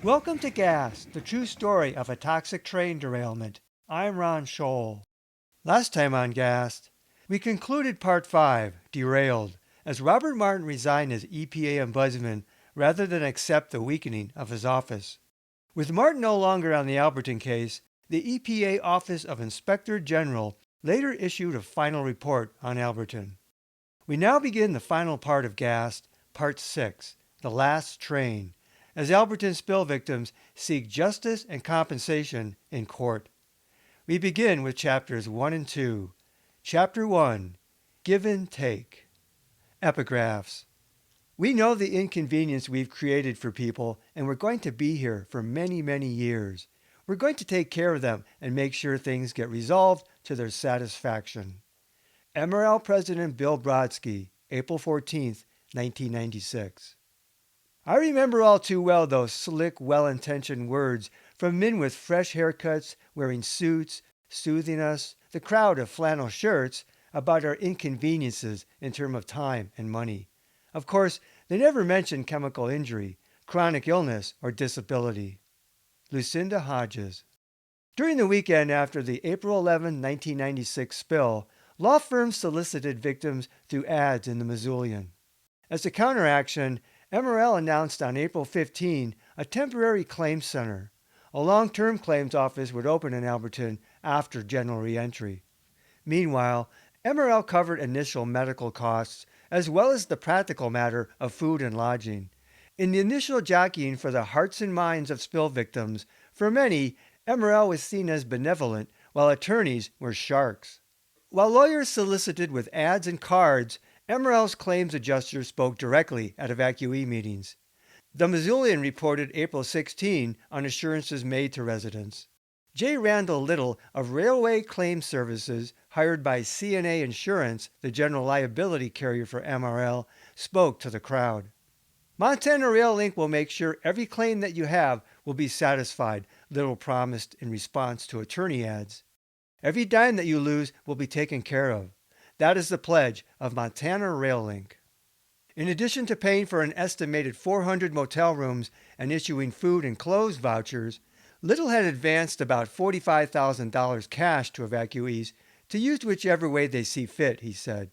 Welcome to Gas, the true story of a toxic train derailment. I'm Ron Scholl. Last time on Gas, we concluded Part 5, Derailed, as Robert Martin resigned as EPA ombudsman rather than accept the weakening of his office. With Martin no longer on the Alberton case, the EPA Office of Inspector General later issued a final report on Alberton. We now begin the final part of Gas, Part 6, The Last Train, as Alberton spill victims seek justice and compensation in court. We begin with chapters 1 and 2. Chapter 1, Give and Take. Epigraphs. We know the inconvenience we've created for people, and we're going to be here for many, many years. We're going to take care of them and make sure things get resolved to their satisfaction. MRL President Bill Brodsky, April 14, 1996. I remember all too well those slick, well-intentioned words from men with fresh haircuts, wearing suits, soothing us, the crowd of flannel shirts, about our inconveniences in terms of time and money. Of course, they never mentioned chemical injury, chronic illness, or disability. Lucinda Hodges. During the weekend after the April 11, 1996 spill, law firms solicited victims through ads in the Missoulian. As a counteraction, MRL announced on April 15 a temporary claims center. A long-term claims office would open in Alberton after general reentry. Meanwhile, MRL covered initial medical costs as well as the practical matter of food and lodging. In the initial jockeying for the hearts and minds of spill victims, for many, MRL was seen as benevolent while attorneys were sharks. While lawyers solicited with ads and cards, MRL's claims adjusters spoke directly at evacuee meetings. The Missoulian reported April 16 on assurances made to residents. J. Randall Little of Railway Claims Services, hired by CNA Insurance, the general liability carrier for MRL, spoke to the crowd. Montana Rail Link will make sure every claim that you have will be satisfied, Little promised in response to attorney ads. Every dime that you lose will be taken care of. That is the pledge of Montana Rail Link. In addition to paying for an estimated 400 motel rooms and issuing food and clothes vouchers, Little had advanced about $45,000 cash to evacuees to use whichever way they see fit, he said.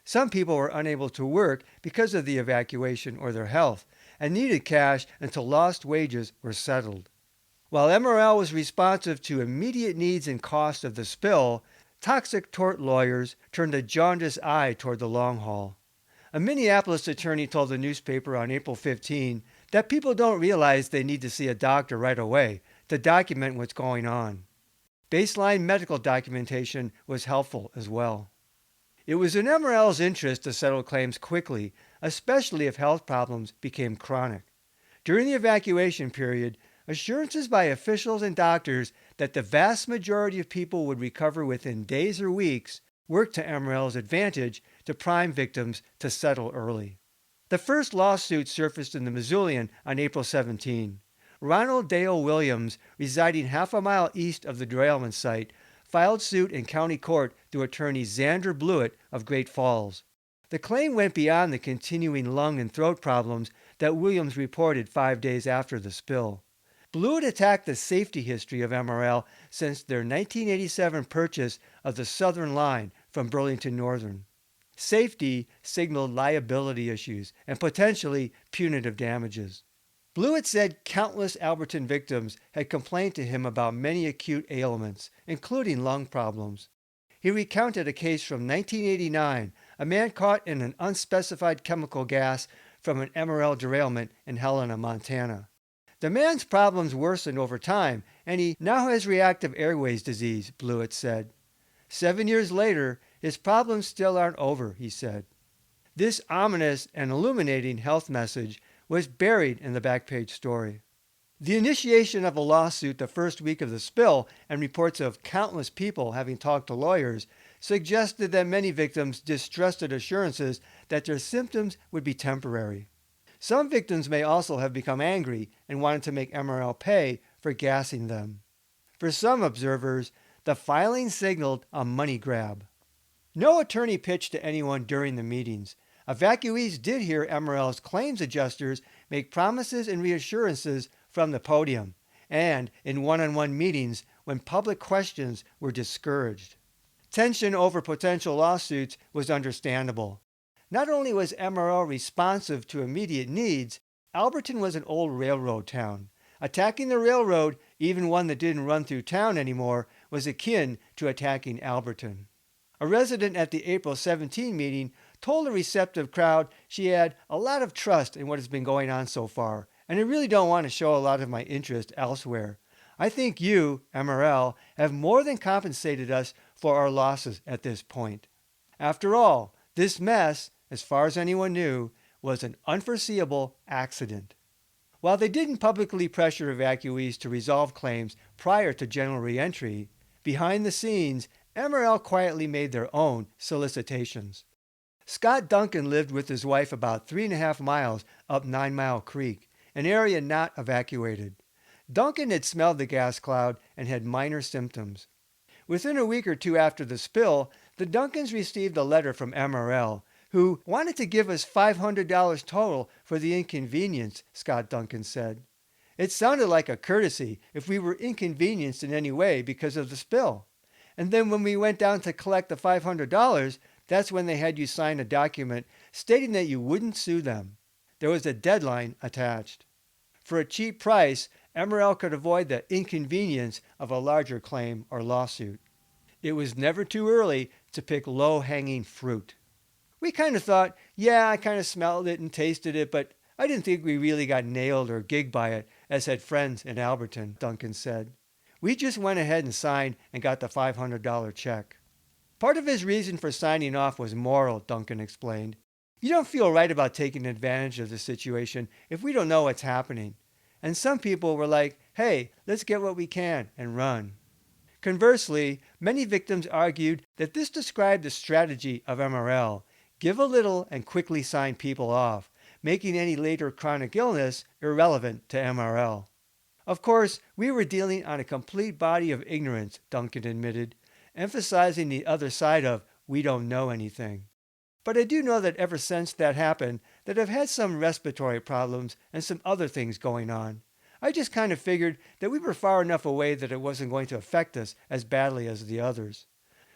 Some people were unable to work because of the evacuation or their health and needed cash until lost wages were settled. While MRL was responsive to immediate needs and costs of the spill, toxic tort lawyers turned a jaundiced eye toward the long haul. A Minneapolis attorney told the newspaper on April 15 that people don't realize they need to see a doctor right away to document what's going on. Baseline medical documentation was helpful as well. It was in MRL's interest to settle claims quickly, especially if health problems became chronic. During the evacuation period, assurances by officials and doctors that the vast majority of people would recover within days or weeks worked to MRL's advantage to prime victims to settle early. The first lawsuit surfaced in the Missoulian on April 17. Ronald Dale Williams, residing half a mile east of the derailment site, filed suit in county court through attorney Xander Blewett of Great Falls. The claim went beyond the continuing lung and throat problems that Williams reported 5 days after the spill. Blewett attacked the safety history of MRL since their 1987 purchase of the Southern Line from Burlington Northern. Safety signaled liability issues and potentially punitive damages. Blewett said countless Alberton victims had complained to him about many acute ailments, including lung problems. He recounted a case from 1989, a man caught in an unspecified chemical gas from an MRL derailment in Helena, Montana. The man's problems worsened over time, and he now has reactive airways disease, Blewett said. 7 years later, his problems still aren't over, he said. This ominous and illuminating health message was buried in the back page story. The initiation of a lawsuit the first week of the spill and reports of countless people having talked to lawyers suggested that many victims distrusted assurances that their symptoms would be temporary. Some victims may also have become angry and wanted to make MRL pay for gassing them. For some observers, the filing signaled a money grab. No attorney pitched to anyone during the meetings. Evacuees did hear MRL's claims adjusters make promises and reassurances from the podium, and in one-on-one meetings when public questions were discouraged. Tension over potential lawsuits was understandable. Not only was MRL responsive to immediate needs, Alberton was an old railroad town. Attacking the railroad, even one that didn't run through town anymore, was akin to attacking Alberton. A resident at the April 17 meeting told a receptive crowd she had a lot of trust in what has been going on so far, and I really don't want to show a lot of my interest elsewhere. I think you, MRL, have more than compensated us for our losses at this point. After all, this mess, as far as anyone knew, was an unforeseeable accident. While they didn't publicly pressure evacuees to resolve claims prior to general reentry, behind the scenes, MRL quietly made their own solicitations. Scott Duncan lived with his wife about 3.5 miles up 9 Mile Creek, an area not evacuated. Duncan had smelled the gas cloud and had minor symptoms. Within a week or two after the spill, the Duncans received a letter from MRL, who wanted to give us $500 total for the inconvenience, Scott Duncan said. It sounded like a courtesy if we were inconvenienced in any way because of the spill. And then when we went down to collect the $500, that's when they had you sign a document stating that you wouldn't sue them. There was a deadline attached. For a cheap price, MRL could avoid the inconvenience of a larger claim or lawsuit. It was never too early to pick low-hanging fruit. We kind of thought, yeah, I kind of smelled it and tasted it, but I didn't think we really got nailed or gigged by it, as had friends in Alberton, Duncan said. We just went ahead and signed and got the $500 check. Part of his reason for signing off was moral, Duncan explained. You don't feel right about taking advantage of the situation if we don't know what's happening. And some people were like, hey, let's get what we can and run. Conversely, many victims argued that this described the strategy of MRL. Give a little and quickly sign people off, making any later chronic illness irrelevant to MRL. Of course, we were dealing on a complete body of ignorance, Duncan admitted, emphasizing the other side of we don't know anything. But I do know that ever since that happened, that I've had some respiratory problems and some other things going on. I just kind of figured that we were far enough away that it wasn't going to affect us as badly as the others.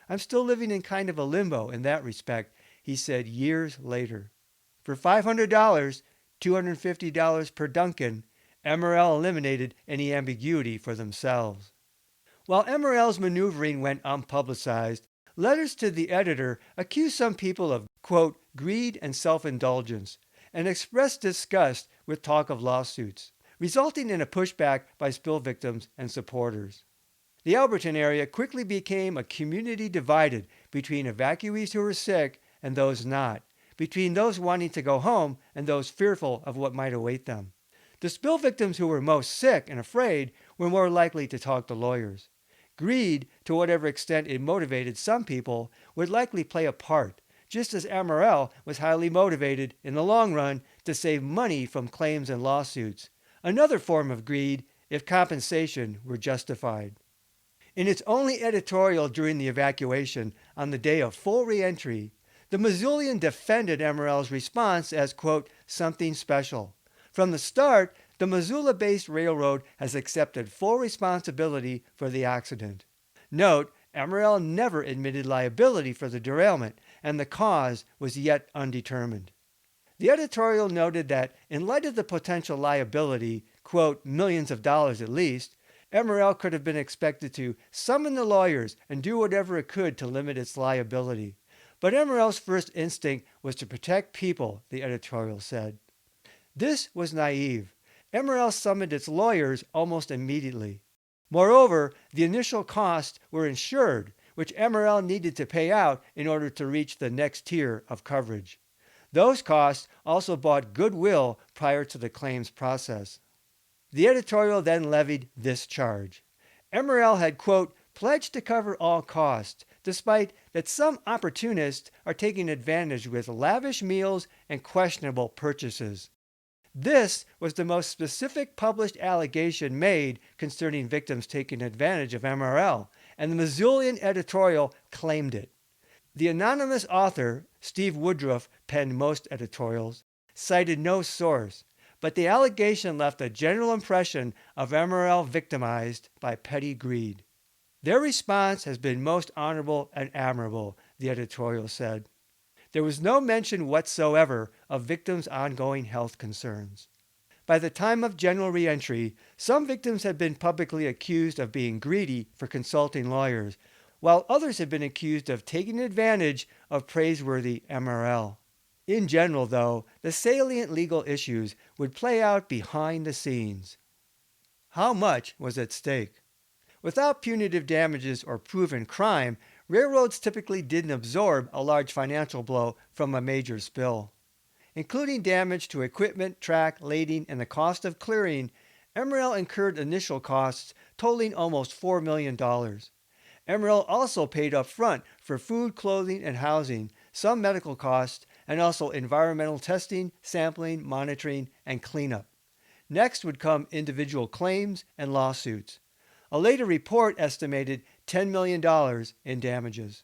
I'm still living in kind of a limbo in that respect, he said years later. For $500, $250 per Duncan, MRL eliminated any ambiguity for themselves. While MRL's maneuvering went unpublicized, letters to the editor accused some people of, quote, greed and self-indulgence, and expressed disgust with talk of lawsuits, resulting in a pushback by spill victims and supporters. The Alberton area quickly became a community divided between evacuees who were sick and those not, between those wanting to go home and those fearful of what might await them. The spill victims who were most sick and afraid were more likely to talk to lawyers. Greed, to whatever extent it motivated some people, would likely play a part, just as MRL was highly motivated in the long run to save money from claims and lawsuits, another form of greed if compensation were justified. In its only editorial during the evacuation on the day of full reentry, the Missoulian defended MRL's response as, quote, something special. From the start, the Missoula-based railroad has accepted full responsibility for the accident. Note, MRL never admitted liability for the derailment, and the cause was yet undetermined. The editorial noted that, in light of the potential liability, quote, millions of dollars at least, MRL could have been expected to summon the lawyers and do whatever it could to limit its liability. But MRL's first instinct was to protect people, the editorial said. This was naive. MRL summoned its lawyers almost immediately. Moreover, the initial costs were insured, which MRL needed to pay out in order to reach the next tier of coverage. Those costs also bought goodwill prior to the claims process. The editorial then levied this charge. MRL had, quote, pledged to cover all costs, despite that some opportunists are taking advantage with lavish meals and questionable purchases. This was the most specific published allegation made concerning victims taking advantage of MRL, and the Missoulian editorial claimed it. The anonymous author, Steve Woodruff, penned most editorials, cited no source, but the allegation left a general impression of MRL victimized by petty greed. Their response has been most honorable and admirable, the editorial said. There was no mention whatsoever of victims' ongoing health concerns. By the time of general reentry, some victims had been publicly accused of being greedy for consulting lawyers, while others had been accused of taking advantage of praiseworthy MRL. In general, though, the salient legal issues would play out behind the scenes. How much was at stake? Without punitive damages or proven crime, railroads typically didn't absorb a large financial blow from a major spill. Including damage to equipment, track, lading, and the cost of clearing, MRL incurred initial costs totaling almost $4 million. MRL also paid up front for food, clothing, and housing, some medical costs, and also environmental testing, sampling, monitoring, and cleanup. Next would come individual claims and lawsuits. A later report estimated $10 million in damages.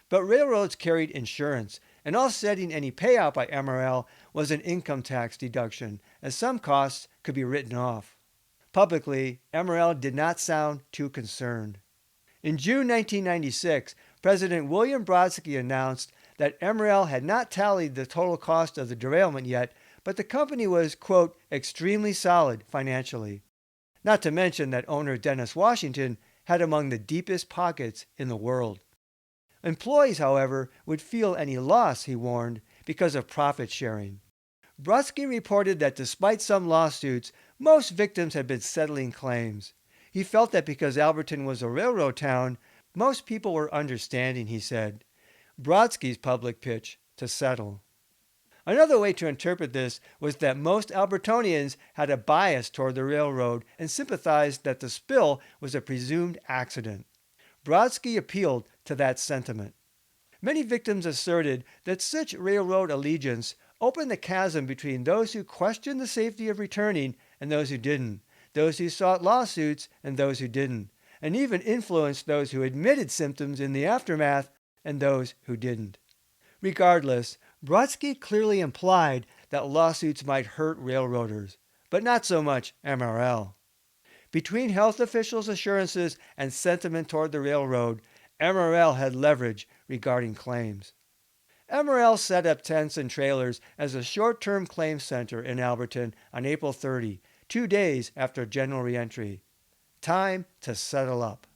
But railroads carried insurance, and offsetting any payout by MRL was an income tax deduction, as some costs could be written off. Publicly, MRL did not sound too concerned. In June 1996, President William Brodsky announced that MRL had not tallied the total cost of the derailment yet, but the company was, quote, extremely solid financially. Not to mention that owner Dennis Washington had among the deepest pockets in the world. Employees, however, would feel any loss, he warned, because of profit sharing. Brodsky reported that despite some lawsuits, most victims had been settling claims. He felt that because Alberton was a railroad town, most people were understanding, he said. Brodsky's public pitch to settle. Another way to interpret this was that most Albertonians had a bias toward the railroad and sympathized that the spill was a presumed accident. Brodsky appealed to that sentiment. Many victims asserted that such railroad allegiance opened the chasm between those who questioned the safety of returning and those who didn't, those who sought lawsuits and those who didn't, and even influenced those who admitted symptoms in the aftermath and those who didn't. Regardless, Brodsky clearly implied that lawsuits might hurt railroaders, but not so much MRL. Between health officials' assurances and sentiment toward the railroad, MRL had leverage regarding claims. MRL set up tents and trailers as a short-term claims center in Alberton on April 30, 2 days after general reentry. Time to settle up.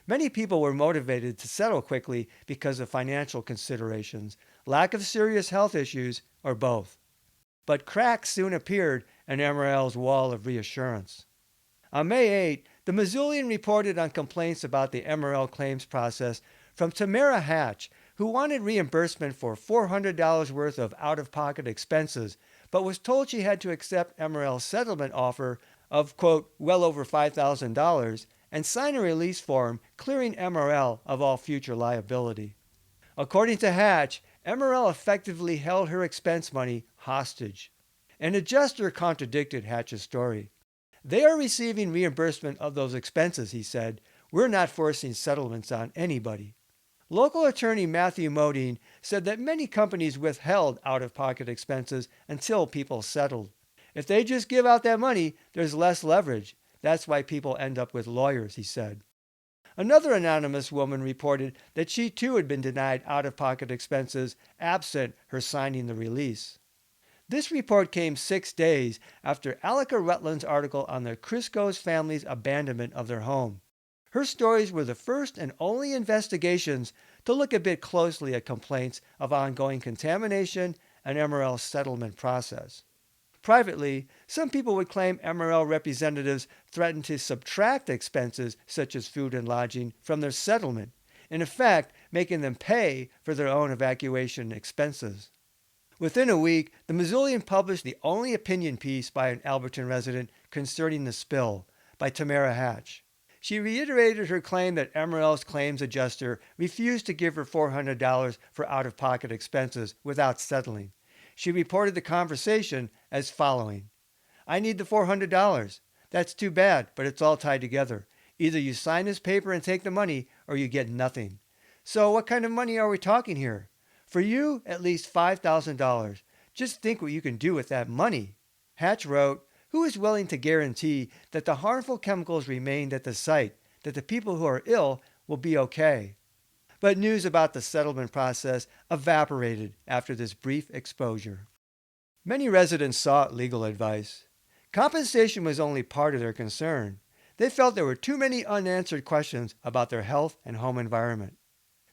Many people were motivated to settle quickly because of financial considerations, lack of serious health issues, or both. But cracks soon appeared in MRL's wall of reassurance. On May 8, the Missoulian reported on complaints about the MRL claims process from Tamara Hatch, who wanted reimbursement for $400 worth of out-of-pocket expenses, but was told she had to accept MRL's settlement offer of, quote, well over $5,000 and sign a release form clearing MRL of all future liability. According to Hatch, MRL effectively held her expense money hostage. An adjuster contradicted Hatch's story. They are receiving reimbursement of those expenses, he said. We're not forcing settlements on anybody. Local attorney Matthew Modine said that many companies withheld out-of-pocket expenses until people settled. If they just give out that money, there's less leverage. That's why people end up with lawyers, he said. Another anonymous woman reported that she too had been denied out-of-pocket expenses absent her signing the release. This report came 6 days after Alika Rutland's article on the Crisco's family's abandonment of their home. Her stories were the first and only investigations to look a bit closely at complaints of ongoing contamination and MRL's settlement process. Privately, some people would claim MRL representatives threatened to subtract expenses such as food and lodging from their settlement, in effect making them pay for their own evacuation expenses. Within a week, the Missoulian published the only opinion piece by an Alberton resident concerning the spill, by Tamara Hatch. She reiterated her claim that MRL's claims adjuster refused to give her $400 for out-of-pocket expenses without settling. She reported the conversation as following. I need the $400. That's too bad, but it's all tied together. Either you sign this paper and take the money, or you get nothing. So what kind of money are we talking here? For you, at least $5,000. Just think what you can do with that money. Hatch wrote, "Who is willing to guarantee that the harmful chemicals remained at the site, that the people who are ill will be okay?" But news about the settlement process evaporated after this brief exposure. Many residents sought legal advice. Compensation was only part of their concern. They felt there were too many unanswered questions about their health and home environment.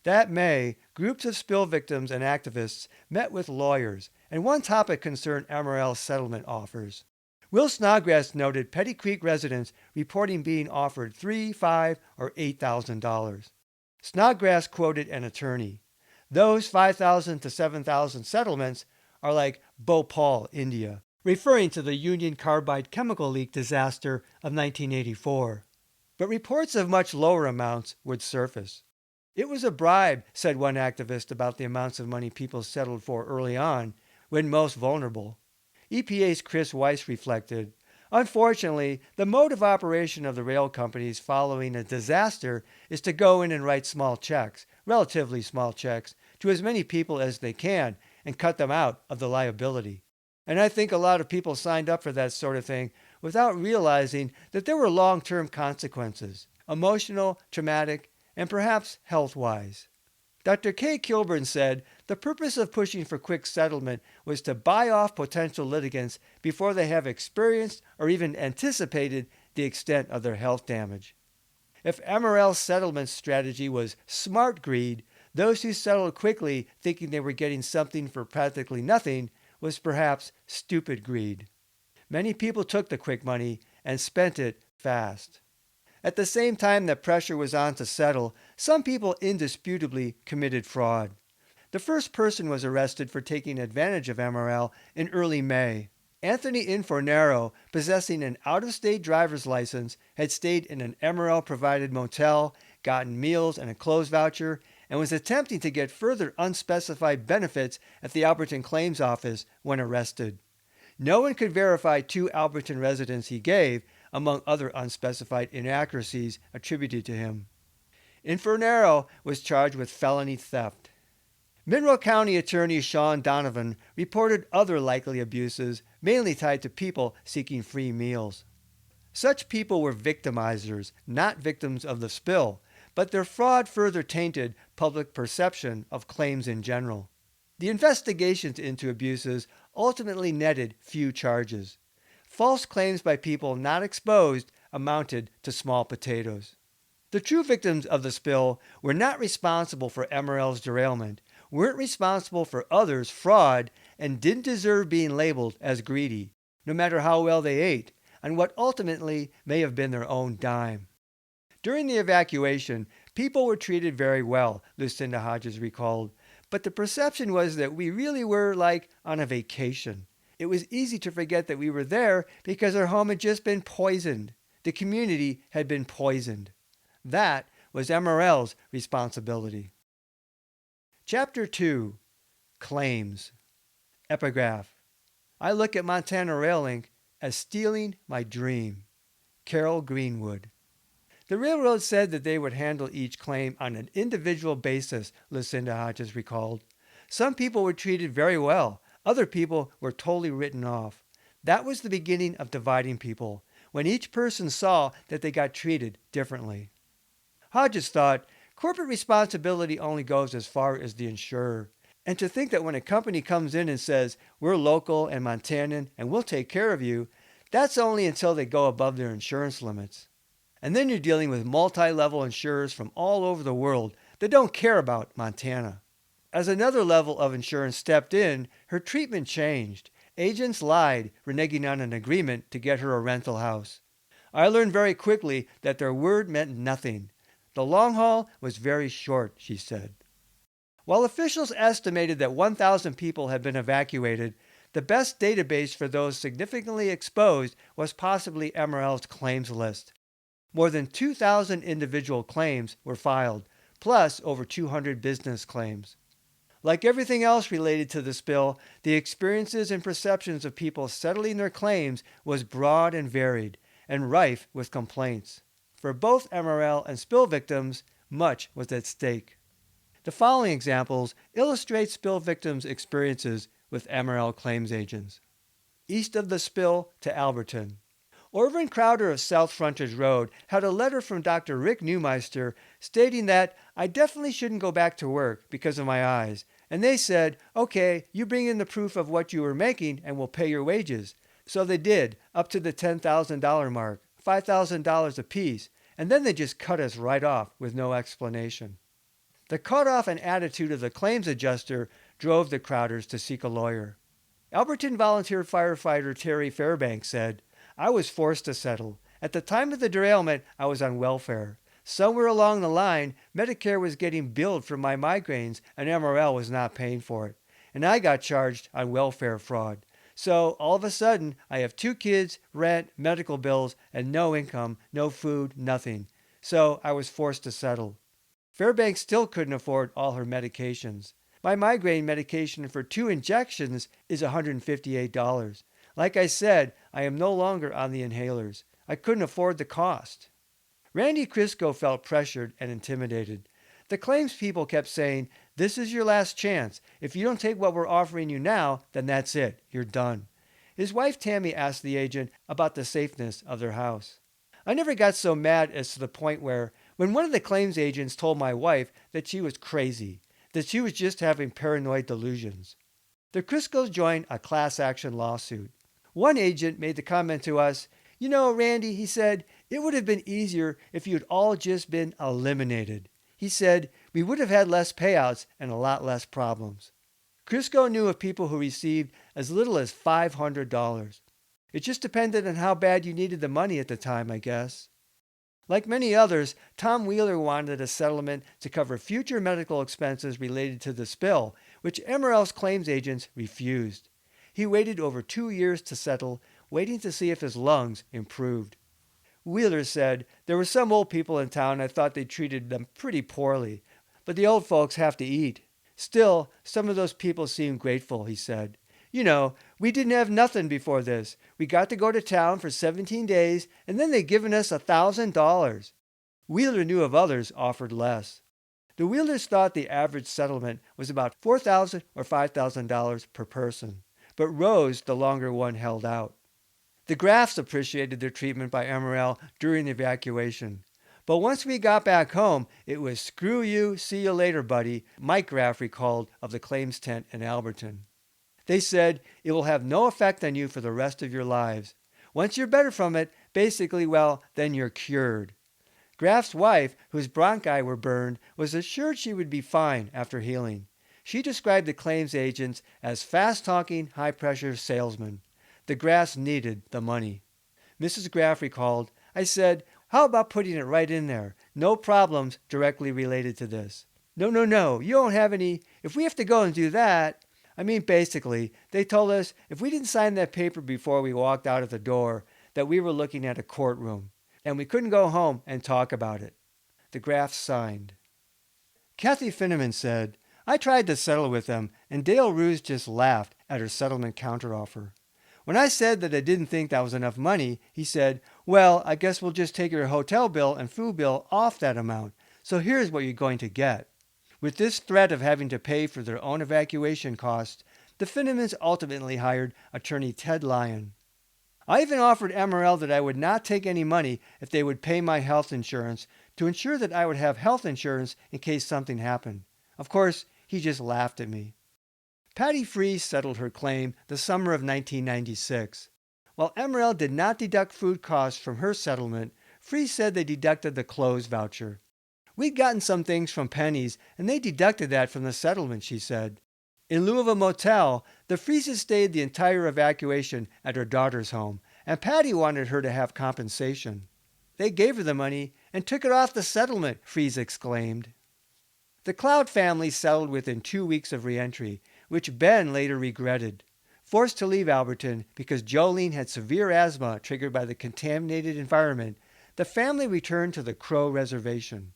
That May, groups of spill victims and activists met with lawyers, and one topic concerned MRL's settlement offers. Will Snodgrass noted Petty Creek residents reporting being offered $3,000, $5,000, or $8,000. Snodgrass quoted an attorney. "Those 5,000 to 7,000 settlements are like Bhopal, India," referring to the Union Carbide chemical leak disaster of 1984. But reports of much lower amounts would surface. "It was a bribe," said one activist about the amounts of money people settled for early on, when most vulnerable. EPA's Chris Weiss reflected, "Unfortunately, the mode of operation of the rail companies following a disaster is to go in and write small checks, relatively small checks, to as many people as they can and cut them out of the liability. And I think a lot of people signed up for that sort of thing without realizing that there were long-term consequences, emotional, traumatic, and perhaps health-wise." Dr. Kay Kilburn said the purpose of pushing for quick settlement was to buy off potential litigants before they have experienced or even anticipated the extent of their health damage. If MRL's settlement strategy was smart greed, those who settled quickly thinking they were getting something for practically nothing was perhaps stupid greed. Many people took the quick money and spent it fast. At the same time that pressure was on to settle, some people indisputably committed fraud. The first person was arrested for taking advantage of MRL in early May. Anthony Infornero, possessing an out-of-state driver's license, had stayed in an MRL-provided motel, gotten meals and a clothes voucher, and was attempting to get further unspecified benefits at the Alberton Claims Office when arrested. No one could verify 2 Alberton residents he gave, among other unspecified inaccuracies attributed to him. Infernero was charged with felony theft. Mineral County Attorney Sean Donovan reported other likely abuses, mainly tied to people seeking free meals. Such people were victimizers, not victims of the spill, but their fraud further tainted public perception of claims in general. The investigations into abuses ultimately netted few charges. False claims by people not exposed amounted to small potatoes. The true victims of the spill were not responsible for MRL's derailment, weren't responsible for others' fraud, and didn't deserve being labeled as greedy, no matter how well they ate, on what ultimately may have been their own dime. During the evacuation, people were treated very well, Lucinda Hodges recalled, but the perception was that we really were like on a vacation. It was easy to forget that we were there because our home had just been poisoned. The community had been poisoned. That was MRL's responsibility. Chapter 2. Claims. Epigraph. I look at Montana Rail Inc. as stealing my dream. Carol Greenwood. The railroad said that they would handle each claim on an individual basis, Lucinda Hodges recalled. Some people were treated very well. Other people were totally written off. That was the beginning of dividing people, when each person saw that they got treated differently. Hodges thought, corporate responsibility only goes as far as the insurer. And to think that when a company comes in and says, we're local and Montanan and we'll take care of you, that's only until they go above their insurance limits. And then you're dealing with multi-level insurers from all over the world that don't care about Montana. As another level of insurance stepped in, her treatment changed. Agents lied, reneging on an agreement to get her a rental house. I learned very quickly that their word meant nothing. The long haul was very short, she said. While officials estimated that 1,000 people had been evacuated, the best database for those significantly exposed was possibly MRL's claims list. More than 2,000 individual claims were filed, plus over 200 business claims. Like everything else related to the spill, the experiences and perceptions of people settling their claims was broad and varied, and rife with complaints. For both MRL and spill victims, much was at stake. The following examples illustrate spill victims' experiences with MRL claims agents. East of the spill to Alberton. Orvin Crowder of South Frontage Road had a letter from Dr. Rick Neumeister stating that I definitely shouldn't go back to work because of my eyes. And they said, okay, you bring in the proof of what you were making and we'll pay your wages. So they did, up to the $10,000 mark, $5,000 apiece, and then they just cut us right off with no explanation. The cutoff and attitude of the claims adjuster drove the Crowders to seek a lawyer. Alberton volunteer firefighter Terry Fairbanks said, I was forced to settle. At the time of the derailment, I was on welfare. Somewhere along the line, Medicare was getting billed for my migraines and MRL was not paying for it. And I got charged on welfare fraud. So all of a sudden, I have 2 kids, rent, medical bills, and no income, no food, nothing. So I was forced to settle. Fairbanks still couldn't afford all her medications. My migraine medication for 2 injections is $158. Like I said, I am no longer on the inhalers. I couldn't afford the cost. Randy Crisco felt pressured and intimidated. The claims people kept saying, this is your last chance. If you don't take what we're offering you now, then that's it. You're done. His wife Tammy asked the agent about the safeness of their house. I never got so mad as to the point where, when one of the claims agents told my wife that she was crazy, that she was just having paranoid delusions. The Criscos joined a class action lawsuit. One agent made the comment to us, you know, Randy, he said, it would have been easier if you'd all just been eliminated. He said, we would have had less payouts and a lot less problems. Crisco knew of people who received as little as $500. It just depended on how bad you needed the money at the time, I guess. Like many others, Tom Wheeler wanted a settlement to cover future medical expenses related to the spill, which MRL's claims agents refused. He waited over 2 years to settle, waiting to see if his lungs improved. Wheeler said, there were some old people in town I thought they treated them pretty poorly, but the old folks have to eat. Still, some of those people seemed grateful, he said. You know, we didn't have nothing before this. We got to go to town for 17 days, and then they given us $1,000. Wheeler knew of others offered less. The Wheelers thought the average settlement was about $4,000 or $5,000 per person, but rose the longer one held out. The Graffs appreciated their treatment by MRL during the evacuation. But once we got back home, it was screw you, see you later, buddy, Mike Graff recalled of the claims tent in Alberton. They said, it will have no effect on you for the rest of your lives. Once you're better from it, basically, well, then you're cured. Graff's wife, whose bronchi were burned, was assured she would be fine after healing. She described the claims agents as fast-talking, high-pressure salesmen. The Graffs needed the money. Mrs. Graff recalled, I said, how about putting it right in there? No problems directly related to this. No, you don't have any. If we have to go and do that. Basically, they told us if we didn't sign that paper before we walked out of the door, that we were looking at a courtroom, and we couldn't go home and talk about it. The Graffs signed. Kathy Finneman said, I tried to settle with them, and Dale Roos just laughed at her settlement counteroffer. When I said that I didn't think that was enough money, he said, well, I guess we'll just take your hotel bill and food bill off that amount, so here's what you're going to get. With this threat of having to pay for their own evacuation costs, the Finnemans ultimately hired attorney Ted Lyon. I even offered MRL that I would not take any money if they would pay my health insurance to ensure that I would have health insurance in case something happened. Of course, he just laughed at me. Patty Freese settled her claim the summer of 1996. While MRL did not deduct food costs from her settlement, Freese said they deducted the clothes voucher. We'd gotten some things from Penny's, and they deducted that from the settlement, she said. In lieu of a motel, the Freeses stayed the entire evacuation at her daughter's home, and Patty wanted her to have compensation. They gave her the money and took it off the settlement, Freese exclaimed. The Cloud family settled within 2 weeks of reentry, which Ben later regretted. Forced to leave Alberton because Jolene had severe asthma triggered by the contaminated environment, the family returned to the Crow Reservation.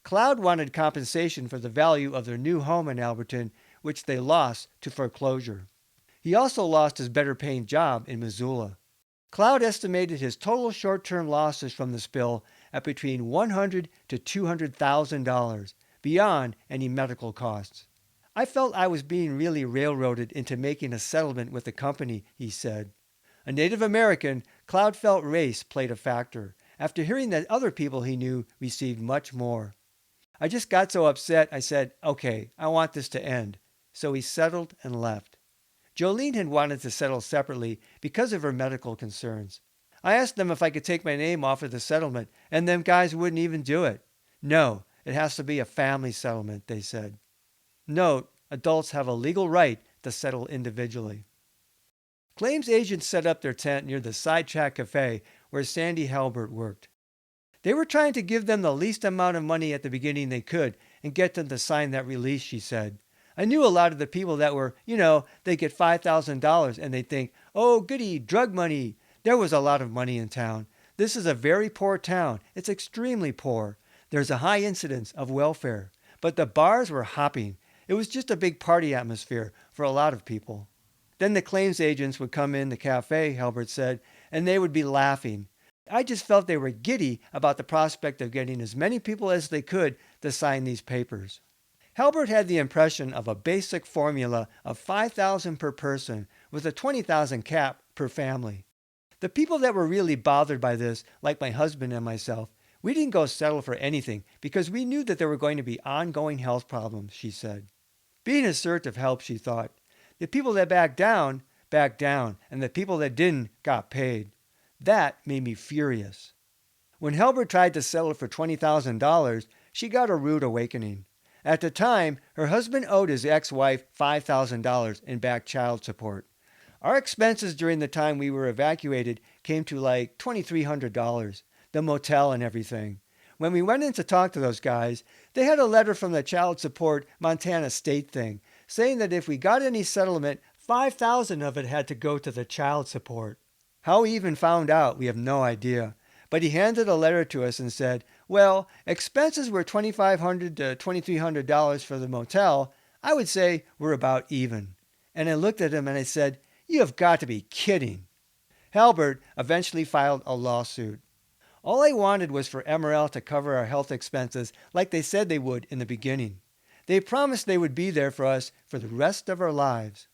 Cloud wanted compensation for the value of their new home in Alberton, which they lost to foreclosure. He also lost his better-paying job in Missoula. Cloud estimated his total short-term losses from the spill at between $100,000 to $200,000, beyond any medical costs. I felt I was being really railroaded into making a settlement with the company, he said. A Native American, Cloud felt race played a factor, after hearing that other people he knew received much more. I just got so upset, I said, okay, I want this to end. So he settled and left. Jolene had wanted to settle separately because of her medical concerns. I asked them if I could take my name off of the settlement, and them guys wouldn't even do it. No, it has to be a family settlement, they said. Note, adults have a legal right to settle individually. Claims agents set up their tent near the Sidetrack Cafe where Sandy Halbert worked. They were trying to give them the least amount of money at the beginning they could and get them to sign that release, she said. I knew a lot of the people that were, they get $5,000 and they think, oh, goody, drug money. There was a lot of money in town. This is a very poor town. It's extremely poor. There's a high incidence of welfare. But the bars were hopping. It was just a big party atmosphere for a lot of people. Then the claims agents would come in the cafe, Halbert said, and they would be laughing. I just felt they were giddy about the prospect of getting as many people as they could to sign these papers. Halbert had the impression of a basic formula of $5,000 per person with a $20,000 cap per family. The people that were really bothered by this, like my husband and myself, we didn't go settle for anything because we knew that there were going to be ongoing health problems, she said. Being assertive helped, she thought. The people that backed down, and the people that didn't got paid. That made me furious. When Halbert tried to settle for $20,000, she got a rude awakening. At the time, her husband owed his ex-wife $5,000 in back child support. Our expenses during the time we were evacuated came to like $2,300, the motel and everything. When we went in to talk to those guys, they had a letter from the child support Montana state thing, saying that if we got any settlement, $5,000 of it had to go to the child support. How he even found out, we have no idea. But he handed a letter to us and said, well, expenses were $2,500 to $2,300 for the motel. I would say we're about even. And I looked at him and I said, you have got to be kidding. Halbert eventually filed a lawsuit. All I wanted was for MRL to cover our health expenses like they said they would in the beginning. They promised they would be there for us for the rest of our lives.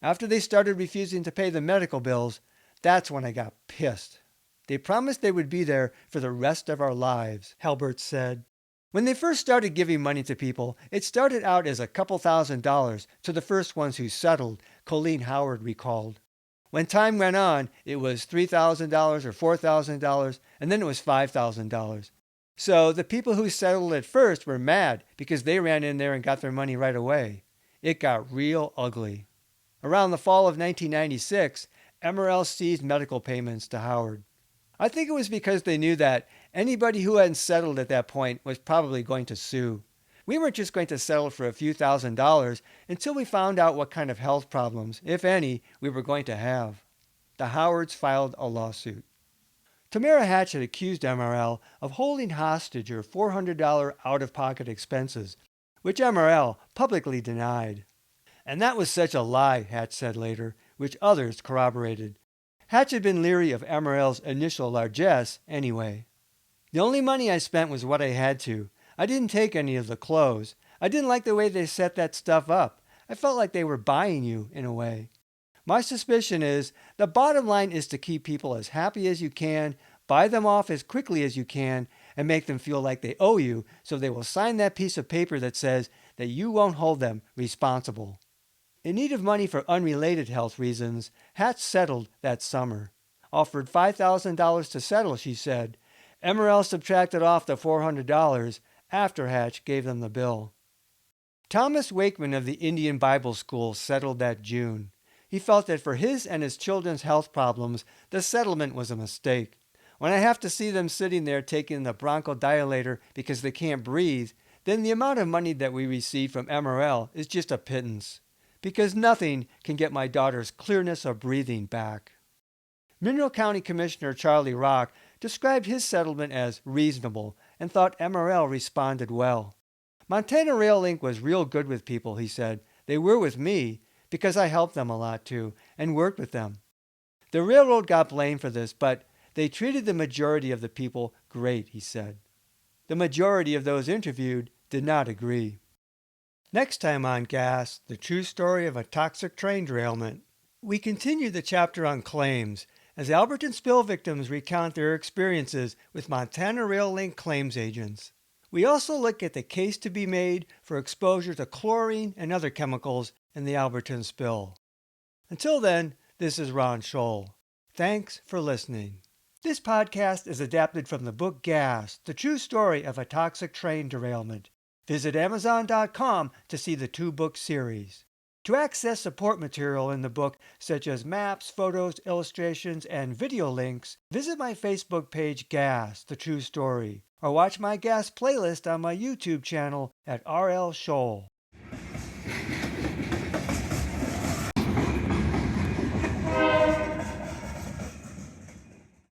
After they started refusing to pay the medical bills, that's when I got pissed. They promised they would be there for the rest of our lives, Halbert said. When they first started giving money to people, it started out as a couple $1,000s to the first ones who settled, Colleen Howard recalled. When time went on, it was $3,000 or $4,000, and then it was $5,000. So the people who settled at first were mad because they ran in there and got their money right away. It got real ugly. Around the fall of 1996, MRL ceased medical payments to Howard. I think it was because they knew that anybody who hadn't settled at that point was probably going to sue. We weren't just going to settle for a few $1,000s until we found out what kind of health problems, if any, we were going to have. The Howards filed a lawsuit. Tamara Hatch had accused MRL of holding hostage her $400 out-of-pocket expenses, which MRL publicly denied. And that was such a lie, Hatch said later, which others corroborated. Hatch had been leery of MRL's initial largesse anyway. The only money I spent was what I had to. I didn't take any of the clothes. I didn't like the way they set that stuff up. I felt like they were buying you, in a way. My suspicion is the bottom line is to keep people as happy as you can, buy them off as quickly as you can, and make them feel like they owe you so they will sign that piece of paper that says that you won't hold them responsible. In need of money for unrelated health reasons, Hatch settled that summer. Offered $5,000 to settle, she said. MRL subtracted off the $400 after Hatch gave them the bill. Thomas Wakeman of the Indian Bible School settled that June. He felt that for his and his children's health problems, the settlement was a mistake. When I have to see them sitting there taking the bronchodilator because they can't breathe, then the amount of money that we receive from MRL is just a pittance. Because nothing can get my daughter's clearness of breathing back. Mineral County Commissioner Charlie Rock described his settlement as reasonable and thought MRL responded well. Montana Rail Link was real good with people, he said. They were with me because I helped them a lot too and worked with them. The railroad got blamed for this, but they treated the majority of the people Great, he said. The majority of those interviewed did not agree. Next time on Gas, the true story of a toxic train derailment. We continue the chapter on claims as Alberton spill victims recount their experiences with Montana Rail Link claims agents. We also look at the case to be made for exposure to chlorine and other chemicals in the Alberton spill. Until then, this is Ron Scholl. Thanks for listening. This podcast is adapted from the book Gas, the true story of a toxic train derailment. Visit Amazon.com to see the 2-book series. To access support material in the book, such as maps, photos, illustrations, and video links, visit my Facebook page Gas, the true story, or watch my Gas playlist on my YouTube channel at RL Scholl.